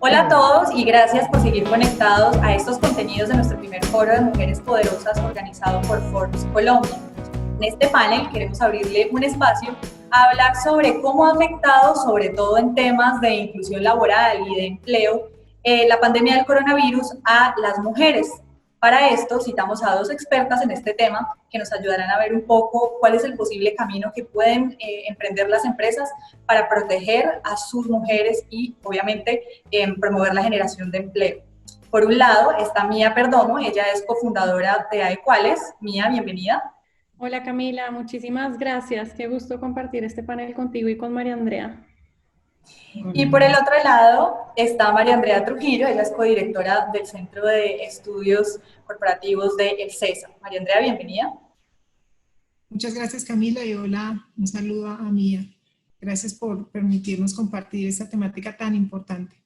Hola a todos y gracias por seguir conectados a estos contenidos de nuestro primer foro de Mujeres Poderosas organizado por Forbes Colombia. En este panel queremos abrirle un espacio a hablar sobre cómo ha afectado, sobre todo en temas de inclusión laboral y de empleo, la pandemia del coronavirus a las mujeres. Para esto citamos a dos expertas en este tema que nos ayudarán a ver un poco cuál es el posible camino que pueden emprender las empresas para proteger a sus mujeres y obviamente promover la generación de empleo. Por un lado está Mía Perdomo, ella es cofundadora de Adecuales. Mía, bienvenida. Hola Camila, muchísimas gracias. Qué gusto compartir este panel contigo y con María Andrea. Y por el otro lado está María Andrea Trujillo, ella es codirectora del Centro de Estudios Corporativos de El CESA. María Andrea, bienvenida. Muchas gracias Camila y hola, un saludo a Mía. Gracias por permitirnos compartir esta temática tan importante.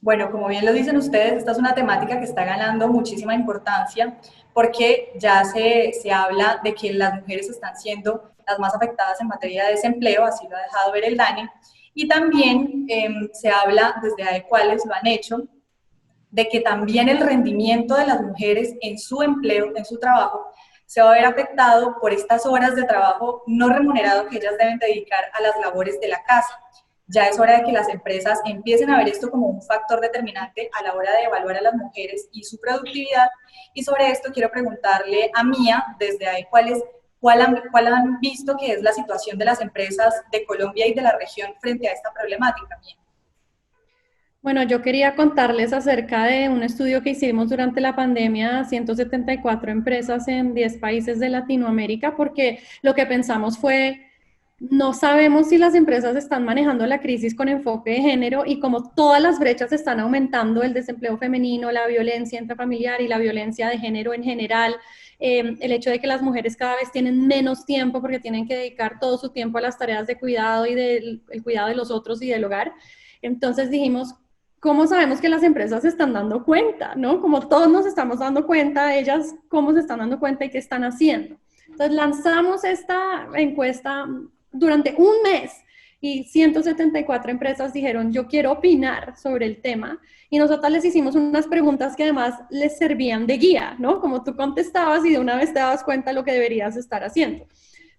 Bueno, como bien lo dicen ustedes, esta es una temática que está ganando muchísima importancia porque ya se habla de que las mujeres están siendo las más afectadas en materia de desempleo, así lo ha dejado ver el DANE, y también se habla, desde Adecuales lo han hecho, de que también el rendimiento de las mujeres en su empleo, en su trabajo, se va a ver afectado por estas horas de trabajo no remunerado que ellas deben dedicar a las labores de la casa. Ya es hora de que las empresas empiecen a ver esto como un factor determinante a la hora de evaluar a las mujeres y su productividad. Y sobre esto quiero preguntarle a Mía, desde Adecuales, ¿cuál han visto que es la situación de las empresas de Colombia y de la región frente a esta problemática, Mía? Bueno, yo quería contarles acerca de un estudio que hicimos durante la pandemia a 174 empresas en 10 países de Latinoamérica, porque lo que pensamos fue, no sabemos si las empresas están manejando la crisis con enfoque de género y como todas las brechas están aumentando, el desempleo femenino, la violencia intrafamiliar y la violencia de género en general, el hecho de que las mujeres cada vez tienen menos tiempo porque tienen que dedicar todo su tiempo a las tareas de cuidado y del cuidado de los otros y del hogar. Entonces dijimos, ¿cómo sabemos que las empresas se están dando cuenta? ¿No? Como todos nos estamos dando cuenta, ellas cómo se están dando cuenta y qué están haciendo. Entonces lanzamos esta encuesta durante un mes y 174 empresas dijeron, yo quiero opinar sobre el tema, y nosotros les hicimos unas preguntas que además les servían de guía, ¿no? Como tú contestabas y de una vez te dabas cuenta de lo que deberías estar haciendo.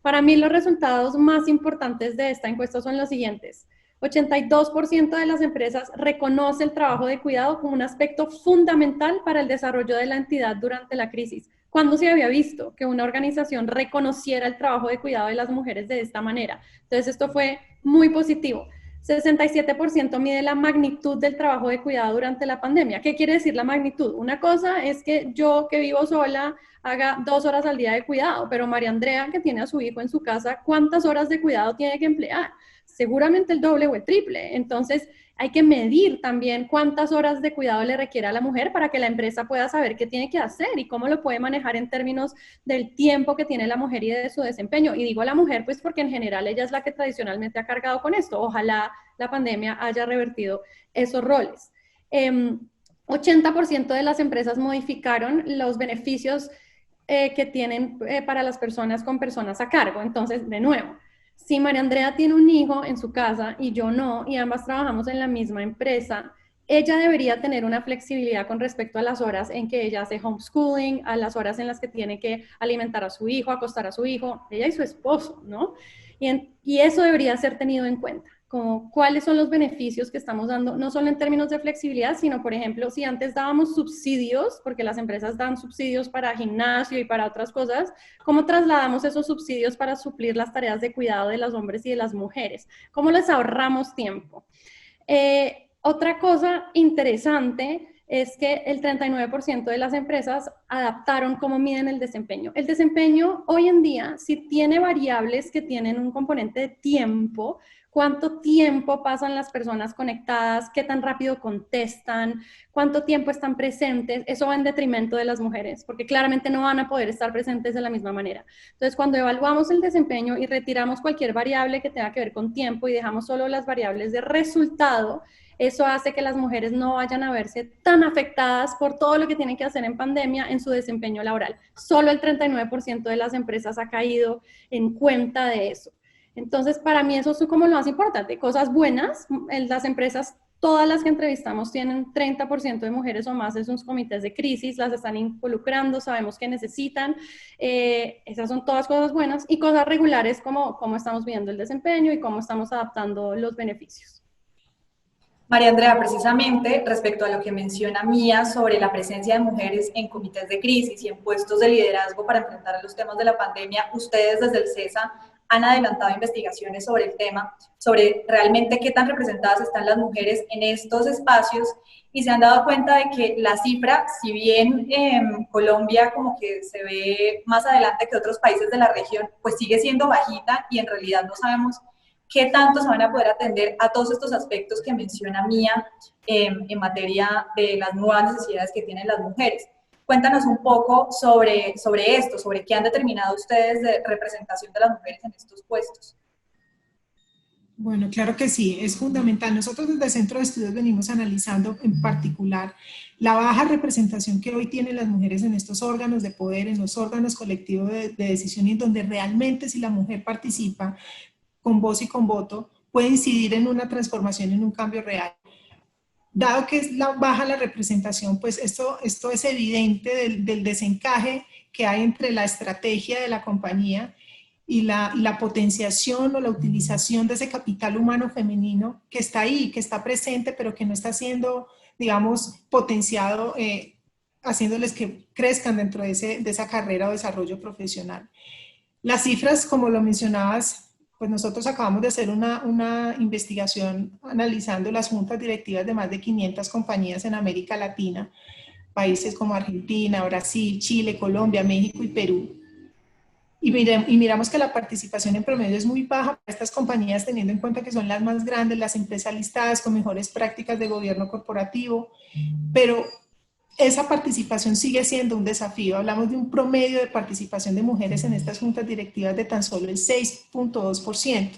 Para mí los resultados más importantes de esta encuesta son los siguientes. 82% de las empresas reconoce el trabajo de cuidado como un aspecto fundamental para el desarrollo de la entidad durante la crisis. ¿Cuándo se había visto que una organización reconociera el trabajo de cuidado de las mujeres de esta manera? Entonces esto fue muy positivo. 67% mide la magnitud del trabajo de cuidado durante la pandemia. ¿Qué quiere decir la magnitud? Una cosa es que yo que vivo sola haga 2 horas al día de cuidado, pero María Andrea, que tiene a su hijo en su casa, ¿cuántas horas de cuidado tiene que emplear? Seguramente el doble o el triple. Entonces hay que medir también cuántas horas de cuidado le requiere a la mujer para que la empresa pueda saber qué tiene que hacer y cómo lo puede manejar en términos del tiempo que tiene la mujer y de su desempeño. Y digo la mujer pues porque en general ella es la que tradicionalmente ha cargado con esto. Ojalá la pandemia haya revertido esos roles. 80% de las empresas modificaron los beneficios que tienen para las personas con personas a cargo. Entonces, de nuevo, si María Andrea tiene un hijo en su casa y yo no, y ambas trabajamos en la misma empresa, ella debería tener una flexibilidad con respecto a las horas en que ella hace homeschooling, a las horas en las que tiene que alimentar a su hijo, acostar a su hijo, ella y su esposo, ¿no? Y eso debería ser tenido en cuenta, como cuáles son los beneficios que estamos dando, no solo en términos de flexibilidad, sino, por ejemplo, si antes dábamos subsidios, porque las empresas dan subsidios para gimnasio y para otras cosas, ¿cómo trasladamos esos subsidios para suplir las tareas de cuidado de los hombres y de las mujeres? ¿Cómo les ahorramos tiempo? Otra cosa interesante es que el 39% de las empresas adaptaron cómo miden el desempeño. El desempeño hoy en día, si tiene variables que tienen un componente de tiempo, cuánto tiempo pasan las personas conectadas, qué tan rápido contestan, cuánto tiempo están presentes, eso va en detrimento de las mujeres, porque claramente no van a poder estar presentes de la misma manera. Entonces, cuando evaluamos el desempeño y retiramos cualquier variable que tenga que ver con tiempo y dejamos solo las variables de resultado, eso hace que las mujeres no vayan a verse tan afectadas por todo lo que tienen que hacer en pandemia en su desempeño laboral. Solo el 39% de las empresas ha caído en cuenta de eso. Entonces, para mí eso es como lo más importante. Cosas buenas, las empresas todas las que entrevistamos tienen 30% de mujeres o más en sus comités de crisis, las están involucrando, sabemos que necesitan. Esas son todas cosas buenas, y cosas regulares como cómo estamos viendo el desempeño y cómo estamos adaptando los beneficios. María Andrea, precisamente respecto a lo que menciona Mía sobre la presencia de mujeres en comités de crisis y en puestos de liderazgo para enfrentar los temas de la pandemia, ustedes desde el CESA han adelantado investigaciones sobre el tema, sobre realmente qué tan representadas están las mujeres en estos espacios, y se han dado cuenta de que la cifra, si bien en Colombia como que se ve más adelante que otros países de la región, pues sigue siendo bajita, y en realidad no sabemos qué tanto se van a poder atender a todos estos aspectos que menciona Mía en materia de las nuevas necesidades que tienen las mujeres. Cuéntanos un poco sobre esto, sobre qué han determinado ustedes de representación de las mujeres en estos puestos. Bueno, claro que sí, es fundamental. Nosotros desde el Centro de Estudios venimos analizando en particular la baja representación que hoy tienen las mujeres en estos órganos de poder, en los órganos colectivos de decisión, y donde realmente si la mujer participa con voz y con voto, puede incidir en una transformación, en un cambio real. Dado que es baja la representación, pues esto es evidente del desencaje que hay entre la estrategia de la compañía y la potenciación o la utilización de ese capital humano femenino que está ahí, que está presente, pero que no está siendo, digamos, potenciado, haciéndoles que crezcan dentro de esa carrera o desarrollo profesional. Las cifras, como lo mencionabas, pues nosotros acabamos de hacer una investigación analizando las juntas directivas de más de 500 compañías en América Latina, países como Argentina, Brasil, Chile, Colombia, México y Perú. Y miramos que la participación en promedio es muy baja para estas compañías, teniendo en cuenta que son las más grandes, las empresas listadas con mejores prácticas de gobierno corporativo, pero esa participación sigue siendo un desafío. Hablamos de un promedio de participación de mujeres en estas juntas directivas de tan solo el 6.2%.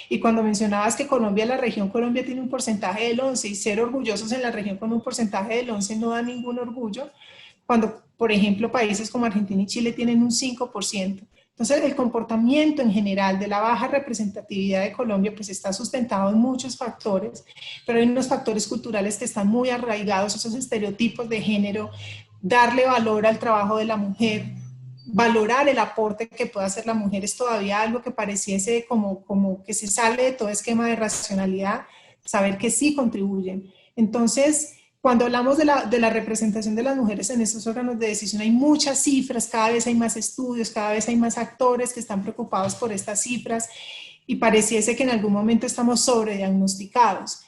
Y cuando mencionabas que Colombia, la región Colombia tiene un porcentaje del 11%, y ser orgullosos en la región con un porcentaje del 11% no da ningún orgullo, cuando, por ejemplo, países como Argentina y Chile tienen un 5%. Entonces, el comportamiento en general de la baja representatividad de Colombia pues está sustentado en muchos factores, pero hay unos factores culturales que están muy arraigados, esos estereotipos de género, darle valor al trabajo de la mujer, valorar el aporte que puede hacer la mujer es todavía algo que pareciese como que se sale de todo esquema de racionalidad, saber que sí contribuyen. Entonces, cuando hablamos de la representación de las mujeres en estos órganos de decisión, hay muchas cifras, cada vez hay más estudios, cada vez hay más actores que están preocupados por estas cifras, y pareciese que en algún momento estamos sobrediagnosticados.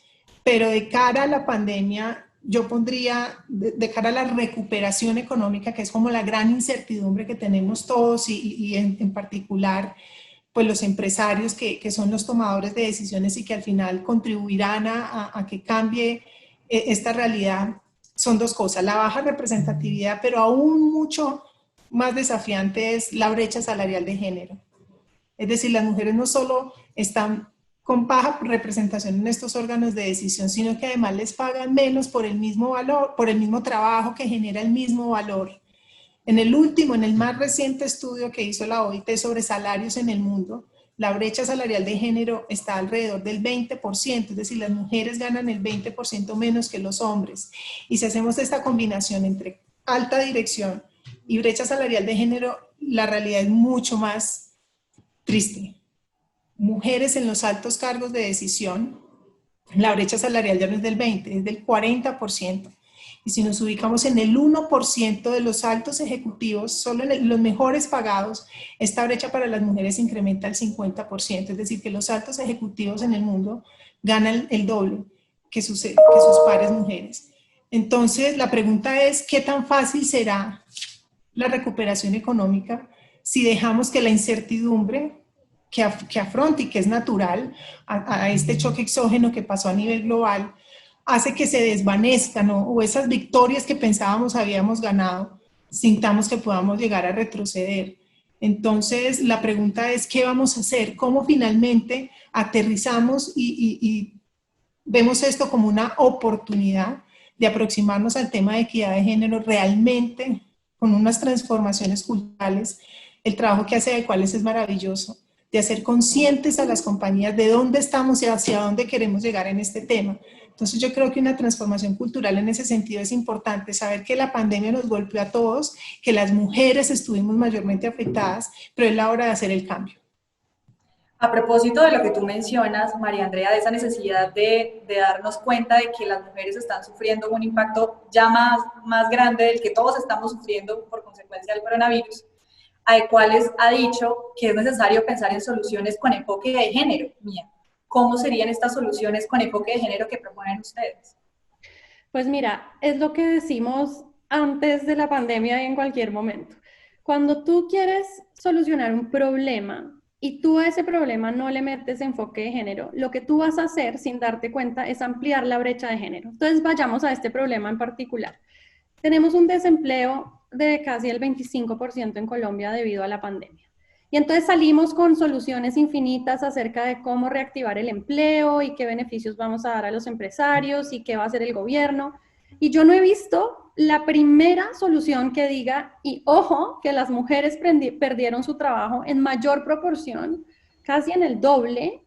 Pero de cara a la pandemia, yo pondría, de cara a la recuperación económica, que es como la gran incertidumbre que tenemos todos, y en particular pues los empresarios que son los tomadores de decisiones y que al final contribuirán a que cambie esta realidad, son dos cosas: la baja representatividad, pero aún mucho más desafiante es la brecha salarial de género. Es decir, las mujeres no solo están con baja representación en estos órganos de decisión, sino que además les pagan menos por el mismo valor, por el mismo trabajo que genera el mismo valor. En el más reciente estudio que hizo la OIT sobre salarios en el mundo, la brecha salarial de género está alrededor del 20%, es decir, las mujeres ganan el 20% menos que los hombres. Y si hacemos esta combinación entre alta dirección y brecha salarial de género, la realidad es mucho más triste. Mujeres en los altos cargos de decisión, la brecha salarial ya no es del 20%, es del 40%. Y si nos ubicamos en el 1% de los altos ejecutivos, solo en los mejores pagados, esta brecha para las mujeres incrementa al 50%. Es decir, que los altos ejecutivos en el mundo ganan el doble que sus pares mujeres. Entonces, la pregunta es, ¿qué tan fácil será la recuperación económica si dejamos que la incertidumbre que afronte y que es natural a este choque exógeno que pasó a nivel global hace que se desvanezcan, ¿no? O esas victorias que pensábamos habíamos ganado, sintamos que podamos llegar a retroceder? Entonces, la pregunta es, ¿qué vamos a hacer? ¿Cómo finalmente aterrizamos y vemos esto como una oportunidad de aproximarnos al tema de equidad de género realmente con unas transformaciones culturales? El trabajo que hace Equales es maravilloso. de hacer conscientes a las compañías de dónde estamos y hacia dónde queremos llegar en este tema. Entonces yo creo que una transformación cultural en ese sentido es importante, saber que la pandemia nos golpeó a todos, que las mujeres estuvimos mayormente afectadas, pero es la hora de hacer el cambio. A propósito de lo que tú mencionas, María Andrea, de esa necesidad de darnos cuenta de que las mujeres están sufriendo un impacto ya más grande del que todos estamos sufriendo por consecuencia del coronavirus, Adecuales ha dicho que es necesario pensar en soluciones con enfoque de género. Mía, ¿cómo serían estas soluciones con enfoque de género que proponen ustedes? Pues mira, es lo que decimos antes de la pandemia y en cualquier momento. Cuando tú quieres solucionar un problema y tú a ese problema no le metes enfoque de género, lo que tú vas a hacer sin darte cuenta es ampliar la brecha de género. Entonces vayamos a este problema en particular. Tenemos un desempleo de casi el 25% en Colombia debido a la pandemia. Y entonces salimos con soluciones infinitas acerca de cómo reactivar el empleo y qué beneficios vamos a dar a los empresarios y qué va a hacer el gobierno. Y yo no he visto la primera solución que diga, y ojo, que las mujeres perdieron su trabajo en mayor proporción, casi en el doble,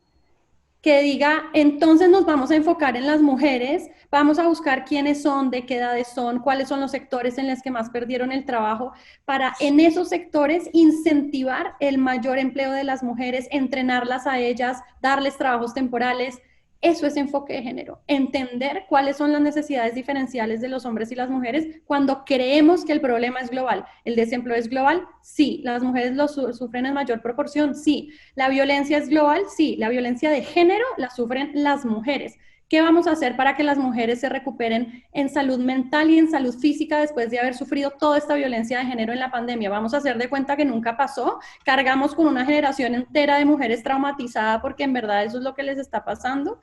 que diga, entonces nos vamos a enfocar en las mujeres, vamos a buscar quiénes son, de qué edades son, cuáles son los sectores en los que más perdieron el trabajo, para en esos sectores incentivar el mayor empleo de las mujeres, entrenarlas a ellas, darles trabajos temporales. Eso es enfoque de género, entender cuáles son las necesidades diferenciales de los hombres y las mujeres cuando creemos que el problema es global. ¿El desempleo es global? Sí. ¿Las mujeres lo sufren en mayor proporción? Sí. ¿La violencia es global? Sí. ¿La violencia de género la sufren las mujeres? ¿Qué vamos a hacer para que las mujeres se recuperen en salud mental y en salud física después de haber sufrido toda esta violencia de género en la pandemia? ¿Vamos a hacer de cuenta que nunca pasó? ¿Cargamos con una generación entera de mujeres traumatizadas porque en verdad eso es lo que les está pasando?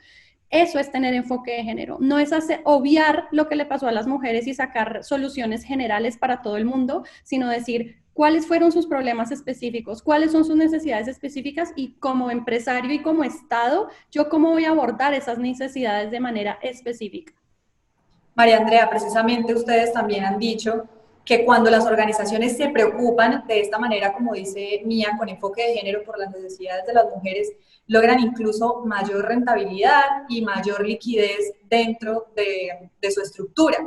Eso es tener enfoque de género. No es obviar lo que le pasó a las mujeres y sacar soluciones generales para todo el mundo, sino decir cuáles fueron sus problemas específicos, cuáles son sus necesidades específicas y como empresario y como Estado, yo cómo voy a abordar esas necesidades de manera específica. María Andrea, precisamente ustedes también han dicho que cuando las organizaciones se preocupan de esta manera, como dice Mía, con enfoque de género por las necesidades de las mujeres, logran incluso mayor rentabilidad y mayor liquidez dentro de su estructura.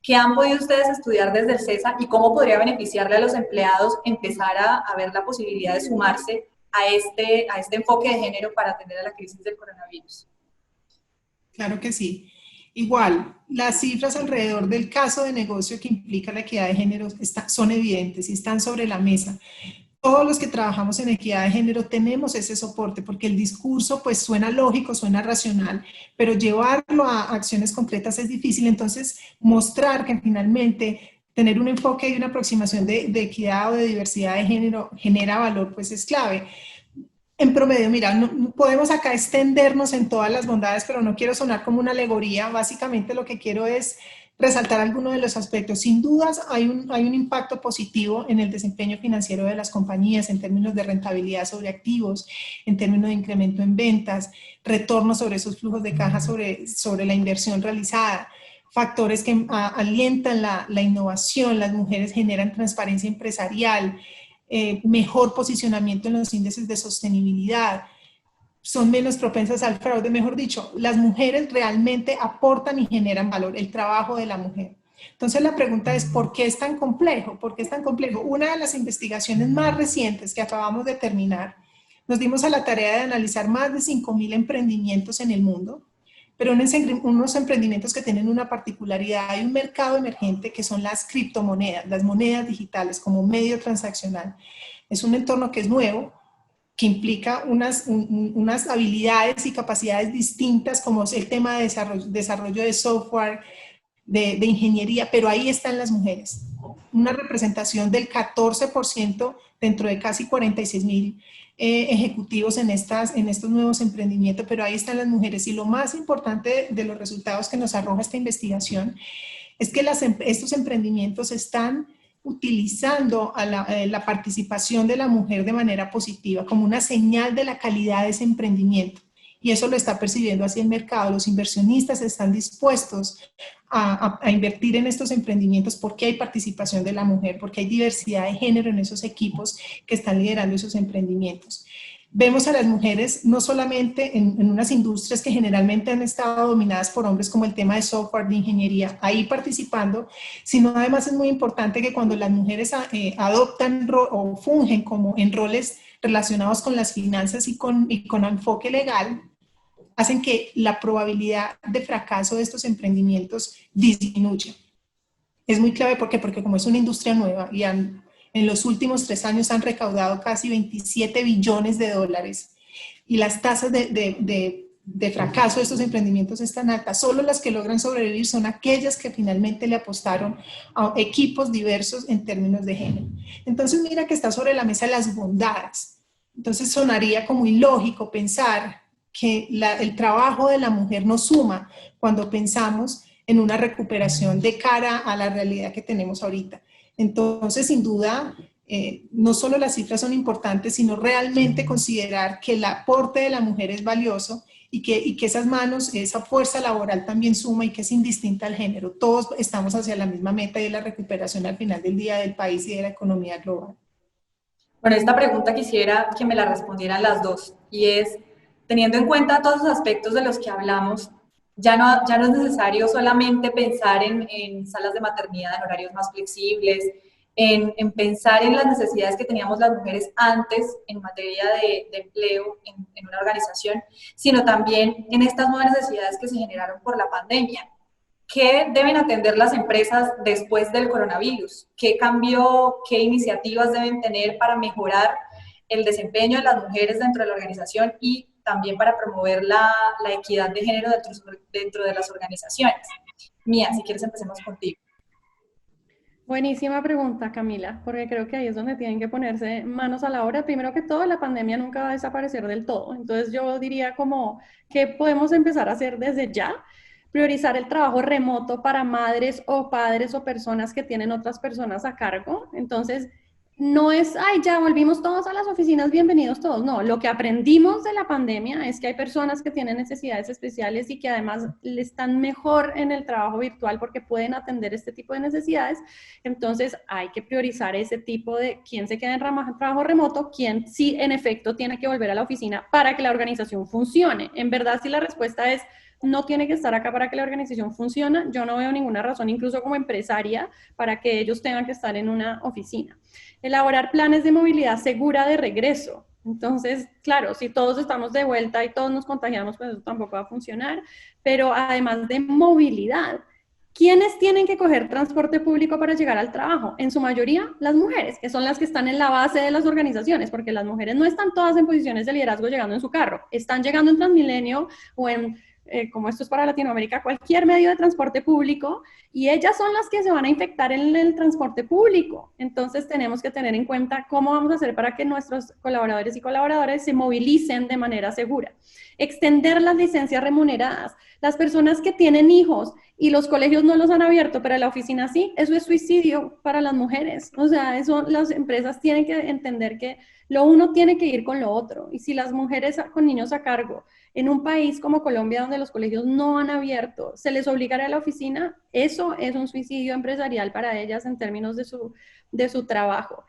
¿Qué han podido ustedes estudiar desde el CESA y cómo podría beneficiarle a los empleados empezar a ver la posibilidad de sumarse a este enfoque de género para atender a la crisis del coronavirus? Claro que sí. Igual, las cifras alrededor del caso de negocio que implica la equidad de género son evidentes y están sobre la mesa. Todos los que trabajamos en equidad de género tenemos ese soporte porque el discurso pues suena lógico, suena racional, pero llevarlo a acciones concretas es difícil. Entonces, mostrar que finalmente tener un enfoque y una aproximación de equidad o de diversidad de género genera valor, pues es clave. En promedio, mira, no podemos acá extendernos en todas las bondades, pero no quiero sonar como una alegoría. Básicamente lo que quiero es resaltar algunos de los aspectos. Sin dudas hay un impacto positivo en el desempeño financiero de las compañías en términos de rentabilidad sobre activos, en términos de incremento en ventas, retorno sobre esos flujos de caja sobre la inversión realizada, factores que alientan la innovación, las mujeres generan transparencia empresarial, mejor posicionamiento en los índices de sostenibilidad, son menos propensas al fraude, mejor dicho, las mujeres realmente aportan y generan valor, el trabajo de la mujer. Entonces la pregunta es, ¿por qué es tan complejo? ¿Por qué es tan complejo? Una de las investigaciones más recientes que acabamos de terminar, nos dimos a la tarea de analizar más de 5.000 emprendimientos en el mundo, pero unos emprendimientos que tienen una particularidad. Hay un mercado emergente que son las criptomonedas, las monedas digitales como medio transaccional. Es un entorno que es nuevo, que implica unas habilidades y capacidades distintas, como es el tema de desarrollo de software, de ingeniería, pero ahí están las mujeres. Una representación del 14% dentro de casi 46.000 ejecutivos en estos nuevos emprendimientos, pero ahí están las mujeres. Y lo más importante de los resultados que nos arroja esta investigación es que estos emprendimientos están utilizando a la participación de la mujer de manera positiva, como una señal de la calidad de ese emprendimiento. Y eso lo está percibiendo así el mercado. Los inversionistas están dispuestos a invertir en estos emprendimientos porque hay participación de la mujer, porque hay diversidad de género en esos equipos que están liderando esos emprendimientos. vemos a las mujeres no solamente en unas industrias que generalmente han estado dominadas por hombres, como el tema de software, de ingeniería, ahí participando, sino además es muy importante que cuando las mujeres adoptan o fungen como en roles relacionados con las finanzas y con enfoque legal, hacen que la probabilidad de fracaso de estos emprendimientos disminuya. Es muy clave, ¿por qué? Porque como es una industria nueva y en los últimos 3 años han recaudado casi 27 billones de dólares y las tasas de fracaso de estos emprendimientos es tan alta, solo las que logran sobrevivir son aquellas que finalmente le apostaron a equipos diversos en términos de género. Entonces mira que está sobre la mesa las bondades. Entonces sonaría como ilógico pensar que el trabajo de la mujer nos suma cuando pensamos en una recuperación de cara a la realidad que tenemos ahorita. Entonces, sin duda, no solo las cifras son importantes, sino realmente considerar que el aporte de la mujer es valioso y que esas manos, esa fuerza laboral también suma y que es indistinta al género. Todos estamos hacia la misma meta y es la recuperación al final del día del país y de la economía global. Bueno, esta pregunta quisiera que me la respondieran las dos, y es, teniendo en cuenta todos los aspectos de los que hablamos, ya no es necesario solamente pensar en salas de maternidad, en horarios más flexibles, en pensar en las necesidades que teníamos las mujeres antes en materia de empleo en una organización, sino también en estas nuevas necesidades que se generaron por la pandemia. ¿Qué deben atender las empresas después del coronavirus? ¿Qué cambió? ¿Qué iniciativas deben tener para mejorar el desempeño de las mujeres dentro de la organización y también para promover la equidad de género dentro de las organizaciones? Mía, si quieres empecemos contigo. Buenísima pregunta, Camila, porque creo que ahí es donde tienen que ponerse manos a la obra. Primero que todo, la pandemia nunca va a desaparecer del todo. Entonces yo diría como, ¿qué podemos empezar a hacer desde ya? Priorizar el trabajo remoto para madres o padres o personas que tienen otras personas a cargo. Entonces, no es, ay, ya volvimos todos a las oficinas, bienvenidos todos. No, lo que aprendimos de la pandemia es que hay personas que tienen necesidades especiales y que además están mejor en el trabajo virtual porque pueden atender este tipo de necesidades. Entonces, hay que priorizar ese tipo de quién se queda en trabajo remoto, quién sí en efecto tiene que volver a la oficina para que la organización funcione. En verdad, si la respuesta es no tiene que estar acá para que la organización funcione, yo no veo ninguna razón, incluso como empresaria, para que ellos tengan que estar en una oficina. Elaborar planes de movilidad segura de regreso. Entonces, claro, si todos estamos de vuelta y todos nos contagiamos, pues eso tampoco va a funcionar, pero además de movilidad, ¿quiénes tienen que coger transporte público para llegar al trabajo? En su mayoría, las mujeres, que son las que están en la base de las organizaciones, porque las mujeres no están todas en posiciones de liderazgo llegando en su carro, están llegando en Transmilenio o en como esto es para Latinoamérica, cualquier medio de transporte público, y ellas son las que se van a infectar en el transporte público. Entonces tenemos que tener en cuenta cómo vamos a hacer para que nuestros colaboradores y colaboradoras se movilicen de manera segura. Extender las licencias remuneradas. Las personas que tienen hijos y los colegios no los han abierto, pero la oficina sí, eso es suicidio para las mujeres. O sea, eso las empresas tienen que entender que lo uno tiene que ir con lo otro. Y si las mujeres con niños a cargo en un país como Colombia, donde los colegios no han abierto, se les obligará a la oficina, eso es un suicidio empresarial para ellas en términos de su trabajo.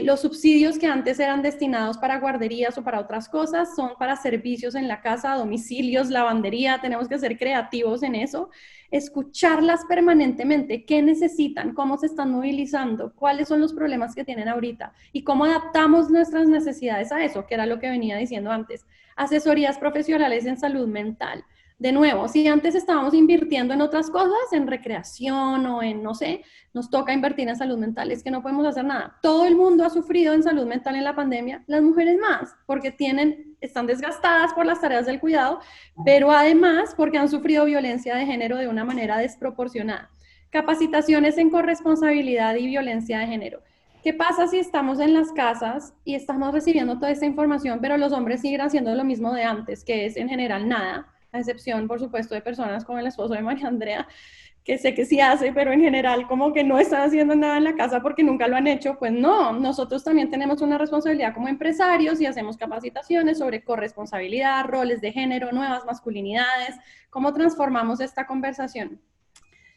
Los subsidios que antes eran destinados para guarderías o para otras cosas son para servicios en la casa, domicilios, lavandería. Tenemos que ser creativos en eso. Escucharlas permanentemente, qué necesitan, cómo se están movilizando, cuáles son los problemas que tienen ahorita y cómo adaptamos nuestras necesidades a eso, que era lo que venía diciendo antes. Asesorías profesionales en salud mental. De nuevo, si antes estábamos invirtiendo en otras cosas, en recreación o en, no sé, nos toca invertir en salud mental, es que no podemos hacer nada. Todo el mundo ha sufrido en salud mental en la pandemia, las mujeres más, porque están desgastadas por las tareas del cuidado, pero además porque han sufrido violencia de género de una manera desproporcionada. Capacitaciones en corresponsabilidad y violencia de género. ¿Qué pasa si estamos en las casas y estamos recibiendo toda esta información, pero los hombres siguen haciendo lo mismo de antes, que es en general nada? A excepción, por supuesto, de personas como el esposo de María Andrea, que sé que sí hace, pero en general como que no están haciendo nada en la casa porque nunca lo han hecho. Pues no, nosotros también tenemos una responsabilidad como empresarios y hacemos capacitaciones sobre corresponsabilidad, roles de género, nuevas masculinidades, cómo transformamos esta conversación.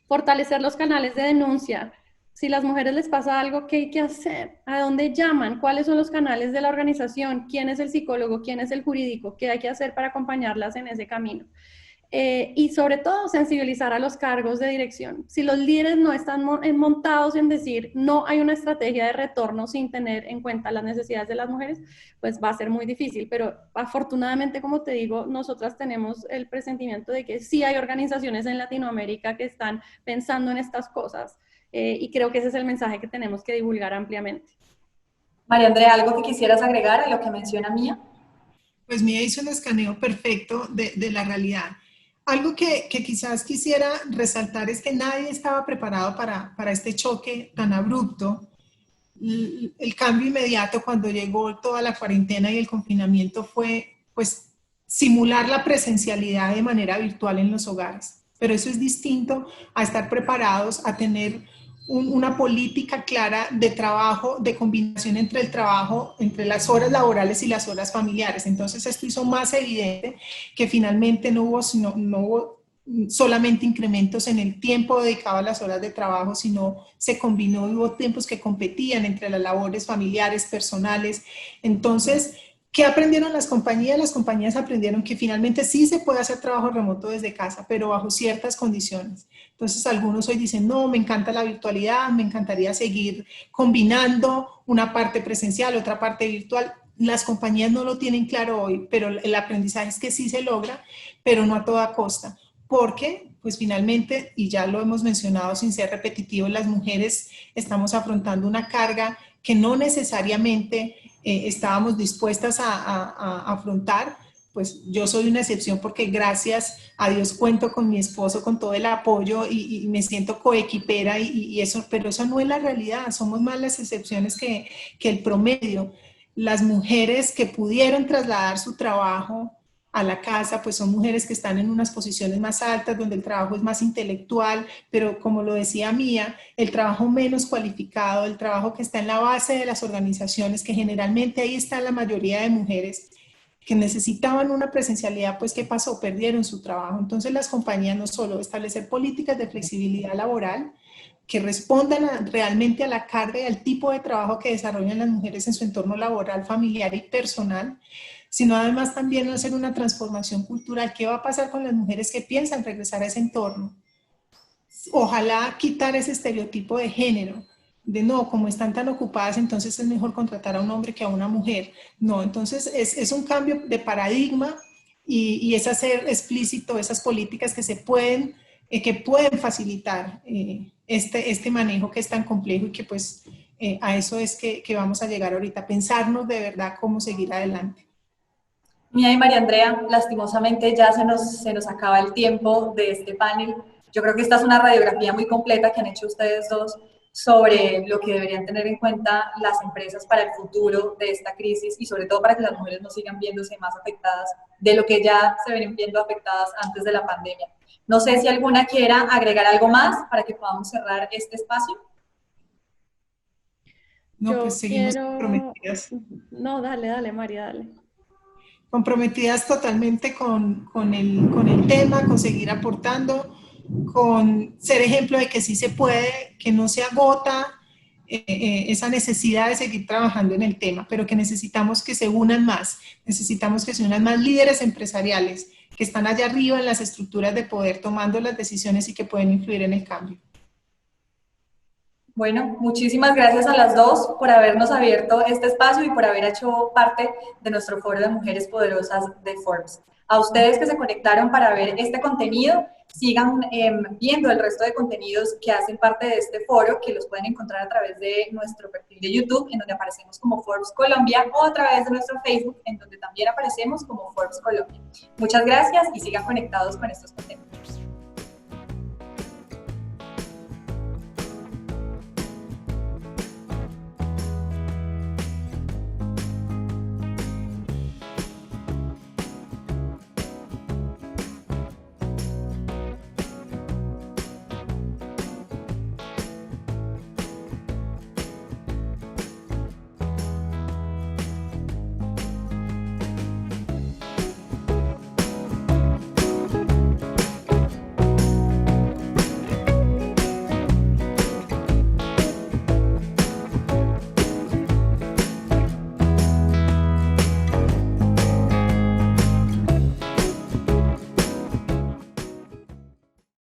Fortalecer los canales de denuncia. Si las mujeres les pasa algo, ¿qué hay que hacer? ¿A dónde llaman? ¿Cuáles son los canales de la organización? ¿Quién es el psicólogo? ¿Quién es el jurídico? ¿Qué hay que hacer para acompañarlas en ese camino? Y sobre todo sensibilizar a los cargos de dirección. Si los líderes no están montados en decir no hay una estrategia de retorno sin tener en cuenta las necesidades de las mujeres, pues va a ser muy difícil, pero afortunadamente, como te digo, nosotras tenemos el presentimiento de que sí hay organizaciones en Latinoamérica que están pensando en estas cosas, y creo que ese es el mensaje que tenemos que divulgar ampliamente. María Andrea, ¿algo que quisieras agregar a lo que menciona Mía? Pues Mía hizo un escaneo perfecto de la realidad. Algo que quizás quisiera resaltar es que nadie estaba preparado para este choque tan abrupto. El cambio inmediato cuando llegó toda la cuarentena y el confinamiento fue, pues, simular la presencialidad de manera virtual en los hogares. Pero eso es distinto a estar preparados, a tener una política clara de trabajo, de combinación entre el trabajo, entre las horas laborales y las horas familiares. Entonces esto hizo más evidente que finalmente no hubo solamente incrementos en el tiempo dedicado a las horas de trabajo, sino se combinó y hubo tiempos que competían entre las labores familiares, personales. Entonces, ¿qué aprendieron las compañías? Las compañías aprendieron que finalmente sí se puede hacer trabajo remoto desde casa, pero bajo ciertas condiciones. Entonces, algunos hoy dicen, no, me encanta la virtualidad, me encantaría seguir combinando una parte presencial, otra parte virtual. Las compañías no lo tienen claro hoy, pero el aprendizaje es que sí se logra, pero no a toda costa. Porque, pues finalmente, y ya lo hemos mencionado sin ser repetitivo, las mujeres estamos afrontando una carga que no necesariamente estábamos dispuestas a afrontar. Pues yo soy una excepción porque gracias a Dios cuento con mi esposo, con todo el apoyo y me siento coequipera y eso, pero eso no es la realidad, somos más las excepciones que el promedio. Las mujeres que pudieron trasladar su trabajo a la casa, pues son mujeres que están en unas posiciones más altas, donde el trabajo es más intelectual, pero como lo decía Mía, el trabajo menos cualificado, el trabajo que está en la base de las organizaciones, que generalmente ahí está la mayoría de mujeres que necesitaban una presencialidad, pues ¿qué pasó? Perdieron su trabajo. Entonces las compañías no solo establecer políticas de flexibilidad laboral, que respondan realmente a la carga y al tipo de trabajo que desarrollan las mujeres en su entorno laboral, familiar y personal, sino además también hacer una transformación cultural. ¿Qué va a pasar con las mujeres que piensan regresar a ese entorno? Ojalá quitar ese estereotipo de género, de no, como están tan ocupadas, entonces es mejor contratar a un hombre que a una mujer. No, entonces es un cambio de paradigma y es hacer explícito esas políticas que pueden facilitar este manejo que es tan complejo y que pues a eso es que vamos a llegar ahorita, pensarnos de verdad cómo seguir adelante. Mía y María Andrea, lastimosamente ya se nos acaba el tiempo de este panel. Yo creo que esta es una radiografía muy completa que han hecho ustedes dos sobre lo que deberían tener en cuenta las empresas para el futuro de esta crisis y sobre todo para que las mujeres no sigan viéndose más afectadas de lo que ya se ven viendo afectadas antes de la pandemia. No sé si alguna quiera agregar algo más para que podamos cerrar este espacio. No, pues seguimos comprometidas. No, dale, María, dale. Comprometidas totalmente con el tema, con seguir aportando, con ser ejemplo de que sí se puede, que no se agota esa necesidad de seguir trabajando en el tema, pero que necesitamos que se unan más, necesitamos que se unan más líderes empresariales que están allá arriba en las estructuras de poder tomando las decisiones y que pueden influir en el cambio. Bueno, muchísimas gracias a las dos por habernos abierto este espacio y por haber hecho parte de nuestro foro de mujeres poderosas de Forbes. A ustedes que se conectaron para ver este contenido, sigan viendo el resto de contenidos que hacen parte de este foro, que los pueden encontrar a través de nuestro perfil de YouTube, en donde aparecemos como Forbes Colombia, o a través de nuestro Facebook, en donde también aparecemos como Forbes Colombia. Muchas gracias y sigan conectados con estos contenidos.